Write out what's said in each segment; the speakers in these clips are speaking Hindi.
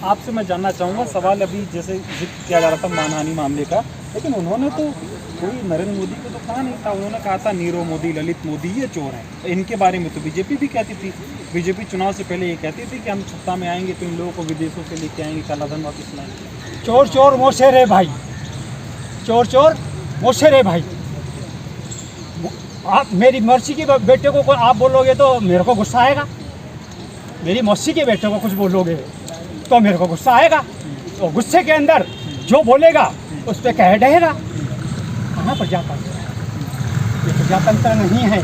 आपसे मैं जानना चाहूँगा, सवाल अभी जैसे जिक्र किया जा रहा था मानहानि मामले का, लेकिन उन्होंने तो कोई नरेंद्र मोदी को तो कहा नहीं था। उन्होंने कहा था नीरव मोदी, ललित मोदी ये चोर हैं। इनके बारे में तो बीजेपी भी कहती थी। बीजेपी चुनाव से पहले ये कहती थी कि हम सत्ता में आएंगे तो इन लोगों को विदेशों से लेके आएंगे, कालाधन वापस लाएंगे। चोर चोर मोसे रे भाई, चोर चोर मोसे रे भाई। आप मेरी मौसी के बेटे को आप बोलोगे तो मेरे को गुस्सा आएगा, मेरी मौसी के बेटे को कुछ बोलोगे तो मेरे को गुस्सा आएगा। तो गुस्से के अंदर जो बोलेगा उस पर कह रहेगा। कहाँ प्रजातंत्र है? ये प्रजातंत्र नहीं है,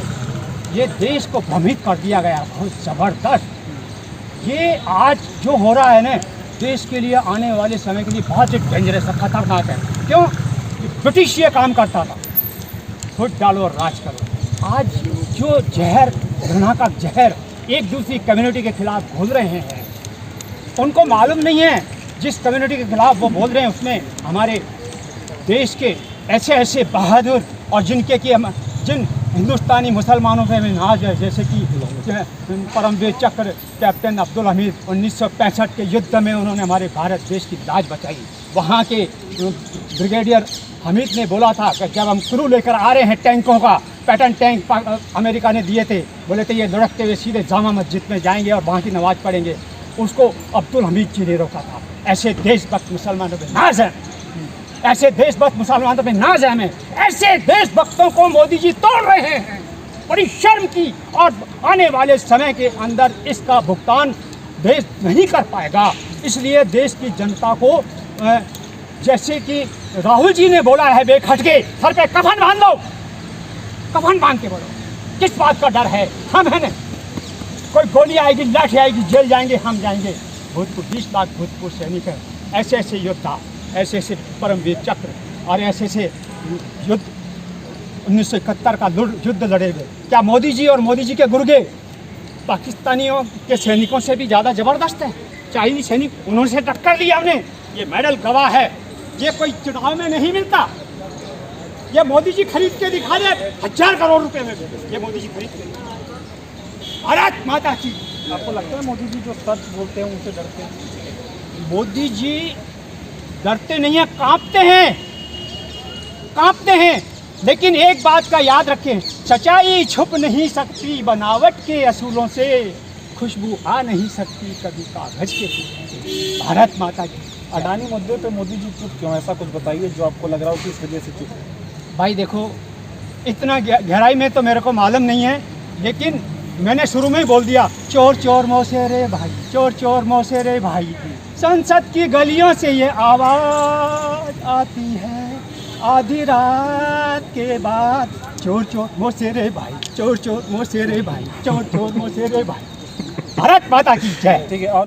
ये देश को भ्रमित कर दिया गया बहुत ज़बरदस्त। ये आज जो हो रहा है ना, देश के लिए आने वाले समय के लिए बहुत ही डेंजरस है, खतरनाक है। क्यों? ब्रिटिश ये काम करता था, फुट डालो और राज करो। आज जो जहर, घृणा का जहर एक दूसरी कम्युनिटी के खिलाफ घोल रहे हैं, उनको मालूम नहीं है जिस कम्युनिटी के खिलाफ वो बोल रहे हैं उसमें हमारे देश के ऐसे ऐसे बहादुर और जिन हिंदुस्तानी मुसलमानों पे हमें नाज है, जैसे कि परमवीर चक्र कैप्टन अब्दुल हमीद 1965 के युद्ध में उन्होंने हमारे भारत देश की लाज बचाई। वहाँ के ब्रिगेडियर हमीद ने बोला था कि जब हम क्रू लेकर आ रहे हैं टैंकों का, पैटर्न टैंक अमेरिका ने दिए थे, बोले थे ये लुढ़कते हुए सीधे जामा मस्जिद में जाएंगे और वहाँ की नमाज पढ़ेंगे। उसको अब्दुल हमीद जी ने रोका था। ऐसे देशभक्त मुसलमानों पे नाज है, ऐसे देशभक्त मुसलमानों पे नाज है हमें। ऐसे देशभक्तों को मोदी जी तोड़ रहे हैं, बड़ी शर्म की। और आने वाले समय के अंदर इसका भुगतान देश नहीं कर पाएगा। इसलिए देश की जनता को जैसे कि राहुल जी ने बोला है, बेखटके सर पे कफन बांध लो, कफन बांध के बोलो। किस बात का डर है? हम है ना, कोई गोली आएगी, लाठी आएगी, जेल जाएंगे, हम जाएंगे। भूतपूर्व 20 लाख भूतपूर्व सैनिक हैं, ऐसे ऐसे योद्धा, ऐसे ऐसे परमवीर चक्र और ऐसे ऐसे युद्ध 1971 का युद्ध लड़े हुए। क्या मोदी जी और मोदी जी के गुर्गे पाकिस्तानियों के सैनिकों से भी ज़्यादा ज़बरदस्त हैं? चाइनीज सैनिक, उन्होंने से टक्कर ली हमने। ये मेडल गवाह है, ये कोई चुनाव में नहीं मिलता। ये मोदी जी खरीद के दिखा दे, 1000 करोड़ रुपए में ये मोदी जी खरीद के। भारत माता की। आपको लगता है मोदी जी जो सच बोलते हैं उनसे डरते हैं? मोदी जी डरते नहीं हैं, कांपते हैं, कांपते हैं। लेकिन एक बात का याद रखें, सच्चाई छुप नहीं सकती बनावट के असूलों से, खुशबू आ नहीं सकती कभी कागज के फूलों से। भारत माता की। अडानी मुद्दे पे मोदी जी चुप क्यों? ऐसा कुछ बताइए जो आपको लग रहा हो कि इस वजह से चुप है। भाई देखो, इतना गहराई में तो मेरे को मालूम नहीं है, लेकिन मैंने शुरू में ही बोल दिया, चोर चोर मोसे रे भाई, चोर चोर मोसे रे भाई। संसद की गलियों से ये आवाज़ आती है आधी रात के बाद, चोर चोर मोसे रे भाई, चोर चोर मोसे रे भाई, चोर चोर मोसे रे भाई। भारत माता की जय। ठीक है। और